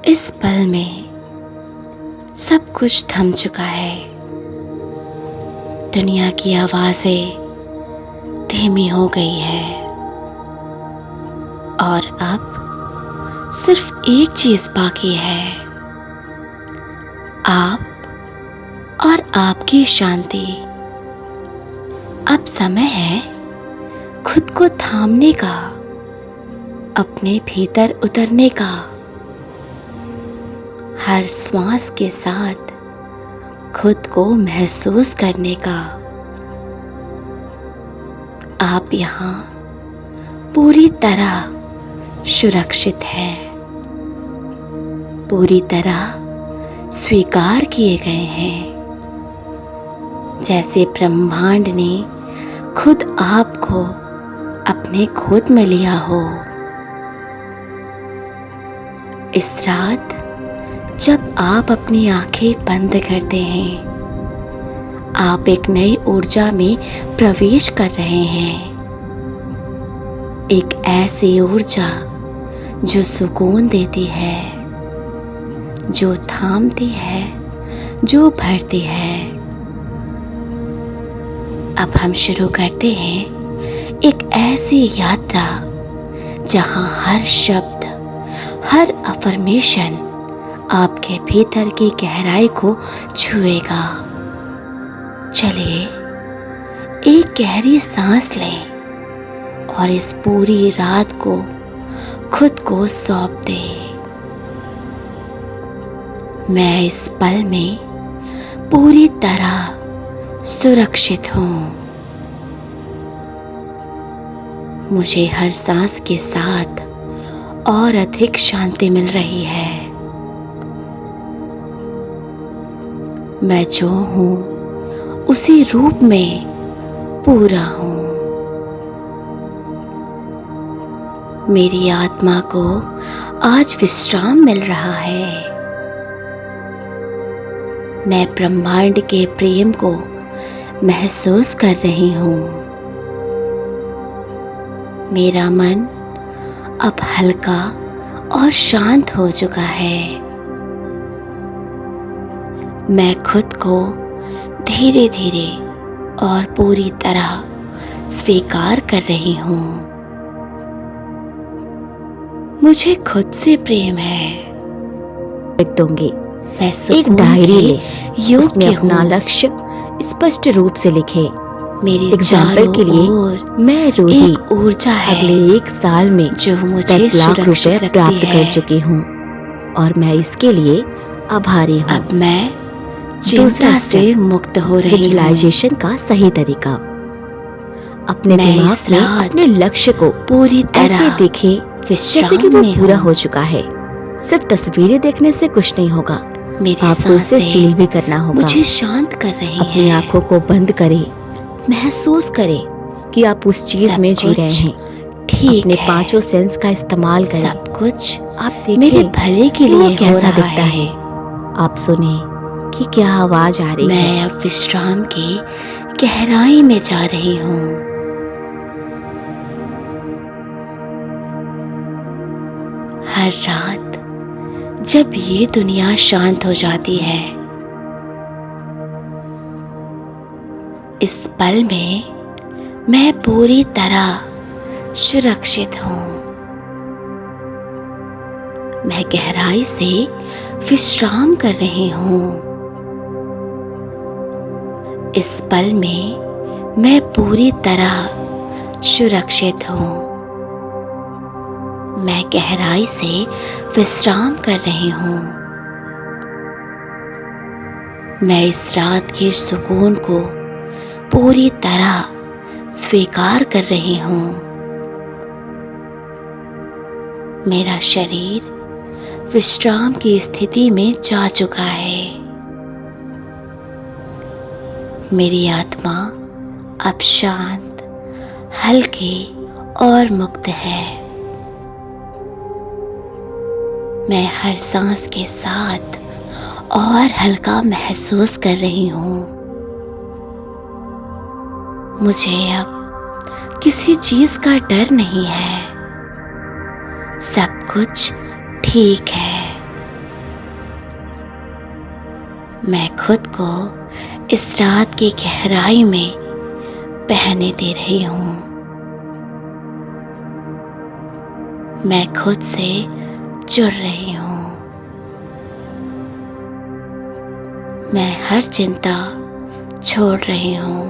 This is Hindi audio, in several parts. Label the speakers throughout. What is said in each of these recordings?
Speaker 1: इस पल में सब कुछ थम चुका है। दुनिया की आवाज़ें धीमी हो गई है और अब सिर्फ एक चीज़ बाकी है, आप और आपकी शांति। अब समय है खुद को थामने का, अपने भीतर उतरने का। हर श्वास के साथ खुद को महसूस करने का। आप यहाँ पूरी तरह सुरक्षित हैं, पूरी तरह स्वीकार किए गए हैं, जैसे ब्रह्मांड ने खुद आपको अपने गोद में लिया हो। इस रात जब आप अपनी आंखें बंद करते हैं, आप एक नई ऊर्जा में प्रवेश कर रहे हैं। एक ऐसी ऊर्जा जो सुकून देती है, जो थामती है, जो भरती है। अब हम शुरू करते हैं एक ऐसी यात्रा जहां हर शब्द, हर अफर्मेशन आपके भीतर की गहराई को छुएगा। चलिए एक गहरी सांस लें और इस पूरी रात को खुद को सौंप दें। मैं इस पल में पूरी तरह सुरक्षित हूँ। मुझे हर सांस के साथ और अधिक शांति मिल रही है। मैं जो हूँ उसी रूप में पूरा हूँ। मेरी आत्मा को आज विश्राम मिल रहा है। मैं ब्रह्मांड के प्रेम को महसूस कर रही हूँ। मेरा मन अब हल्का और शांत हो चुका है। मैं खुद को धीरे धीरे और पूरी तरह स्वीकार कर रही हूँ। मुझे खुद से प्रेम है।
Speaker 2: लिख दूंगी।
Speaker 1: मैं
Speaker 2: एक डायरी ले,
Speaker 1: योग
Speaker 2: उसमें अपना लक्ष्य स्पष्ट रूप से लिखे।
Speaker 1: मेरी
Speaker 2: एग्जाम्पल के लिए मैं रूही
Speaker 1: एक ऊर्जा है
Speaker 2: अगले 1 साल में
Speaker 1: जो मुझे
Speaker 2: 10 लाख रुपए
Speaker 1: सुरक्षित
Speaker 2: प्राप्त
Speaker 1: रखती
Speaker 2: कर
Speaker 1: है।
Speaker 2: चुकी हूँ और मैं इसके लिए आभारी हूँ।
Speaker 1: अब मैं
Speaker 2: दूसरा
Speaker 1: चिंता से
Speaker 2: step,
Speaker 1: मुक्त हो रही हूँ।
Speaker 2: विजुअलाइजेशन का सही तरीका। अपने
Speaker 1: मैं
Speaker 2: दिमाग
Speaker 1: इस
Speaker 2: में
Speaker 1: रात
Speaker 2: अपने लक्ष्य को
Speaker 1: पूरी
Speaker 2: ऐसे
Speaker 1: तरह
Speaker 2: देखे जैसे कि वो
Speaker 1: विश्राम में
Speaker 2: पूरा
Speaker 1: हूँ।
Speaker 2: हो चुका है। सिर्फ तस्वीरें देखने से कुछ नहीं होगा,
Speaker 1: मेरी
Speaker 2: आपको इसे
Speaker 1: सांसें
Speaker 2: फील भी करना होगा।
Speaker 1: मुझे शांत कर रही
Speaker 2: अपनी
Speaker 1: हैं।
Speaker 2: आंखों को बंद करें, महसूस करें कि आप उस चीज
Speaker 1: सब
Speaker 2: में जी
Speaker 1: कुछ
Speaker 2: रहे हैं।
Speaker 1: ठीक
Speaker 2: अपने
Speaker 1: है।
Speaker 2: 5 सेंस का इस्तेमाल करें।
Speaker 1: सब कुछ
Speaker 2: आप देखें
Speaker 1: मेरे भले के
Speaker 2: कि वो
Speaker 1: लिए हो
Speaker 2: कैसा
Speaker 1: रहा
Speaker 2: दिखता
Speaker 1: है।
Speaker 2: है। आप सुने कि क्या आवाज आ रही है।
Speaker 1: मैं अब विश्राम की गहराई में जा रही हूँ। हर रात जब ये दुनिया शांत हो जाती है, इस पल में मैं पूरी तरह सुरक्षित हूँ। मैं गहराई से विश्राम कर रही हूँ। इस पल में मैं पूरी तरह सुरक्षित हूँ। मैं गहराई से विश्राम कर रही हूँ। मैं इस रात के सुकून को पूरी तरह स्वीकार कर रही हूँ। मेरा शरीर विश्राम की स्थिति में जा चुका है। मेरी आत्मा अब शांत, हल्की और मुक्त है। मैं हर सांस के साथ और हल्का महसूस कर रही हूँ। मुझे अब किसी चीज का डर नहीं है। सब कुछ ठीक है। मैं खुद को इस रात की गहराई में बहने दे रही हूँ। मैं खुद से जुड़ रही हूँ। मैं हर चिंता छोड़ रही हूँ।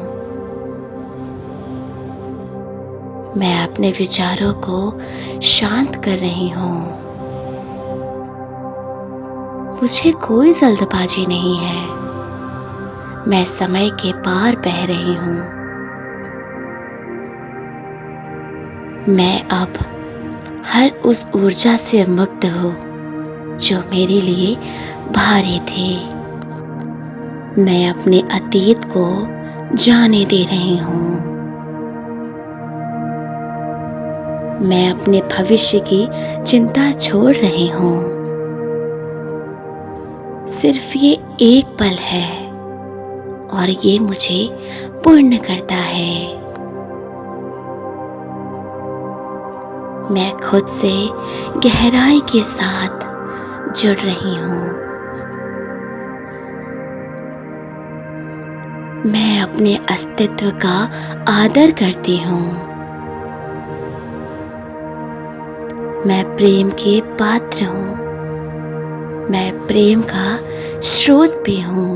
Speaker 1: मैं अपने विचारों को शांत कर रही हूँ। मुझे कोई जल्दबाजी नहीं है। मैं समय के पार बह रही हूँ। मैं अब हर उस ऊर्जा से मुक्त हूँ जो मेरे लिए भारी थी। मैं अपने अतीत को जाने दे रही हूँ। मैं अपने भविष्य की चिंता छोड़ रही हूँ। सिर्फ ये एक पल है और ये मुझे पूर्ण करता है। मैं खुद से गहराई के साथ जुड़ रही हूँ। मैं अपने अस्तित्व का आदर करती हूँ। मैं प्रेम के पात्र हूँ। मैं प्रेम का स्रोत भी हूँ।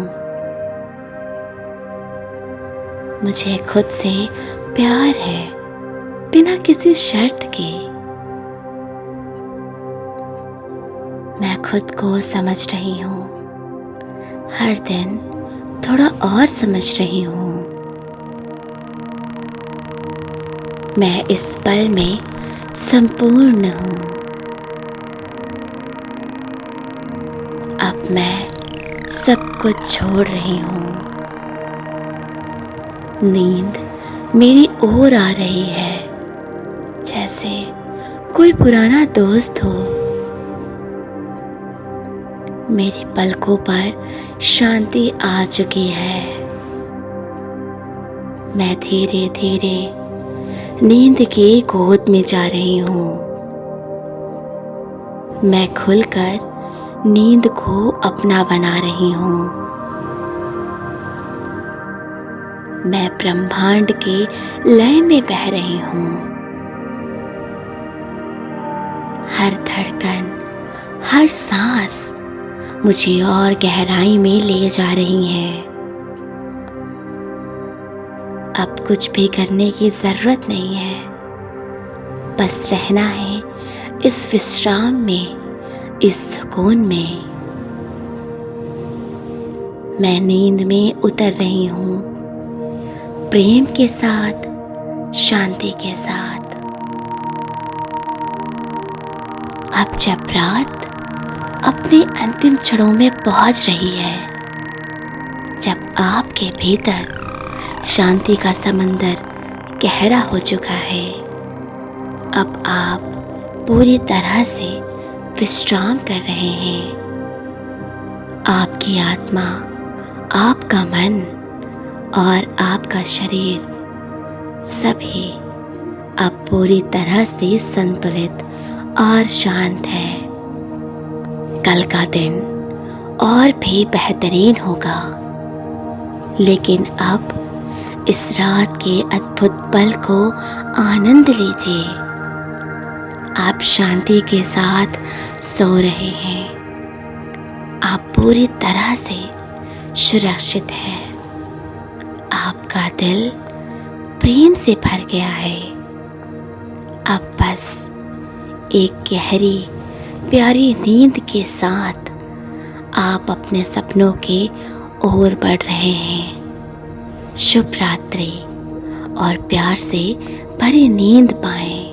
Speaker 1: मुझे खुद से प्यार है, बिना किसी शर्त के। मैं खुद को समझ रही हूँ। हर दिन थोड़ा और समझ रही हूँ। मैं इस पल में संपूर्ण हूँ। अब मैं सब कुछ छोड़ रही हूँ। नींद मेरी ओर आ रही है, जैसे कोई पुराना दोस्त हो। मेरे पलकों पर शांति आ चुकी है। मैं धीरे धीरे नींद की गोद में जा रही हूँ। मैं खुलकर नींद को अपना बना रही हूँ। मैं ब्रह्मांड के लय में बह रही हूँ। हर धड़कन, हर सांस मुझे और गहराई में ले जा रही है। अब कुछ भी करने की जरूरत नहीं है। बस रहना है इस विश्राम में, इस सुकून में। मैं नींद में उतर रही हूँ, प्रेम के साथ, शांति के साथ। अब जब रात अपने अंतिम क्षणों में पहुंच रही है, जब आपके भीतर शांति का समंदर गहरा हो चुका है, अब आप पूरी तरह से विश्राम कर रहे हैं। आपकी आत्मा, आपका मन और आपका शरीर सभी अब पूरी तरह से संतुलित और शांत है। कल का दिन और भी बेहतरीन होगा, लेकिन अब इस रात के अद्भुत पल को आनंद लीजिए। आप शांति के साथ सो रहे हैं। आप पूरी तरह से सुरक्षित हैं। आपका दिल प्रेम से भर गया है। अब बस एक गहरी प्यारी नींद के साथ आप अपने सपनों की ओर बढ़ रहे हैं। शुभ रात्रि और प्यार से भरी नींद पाएं।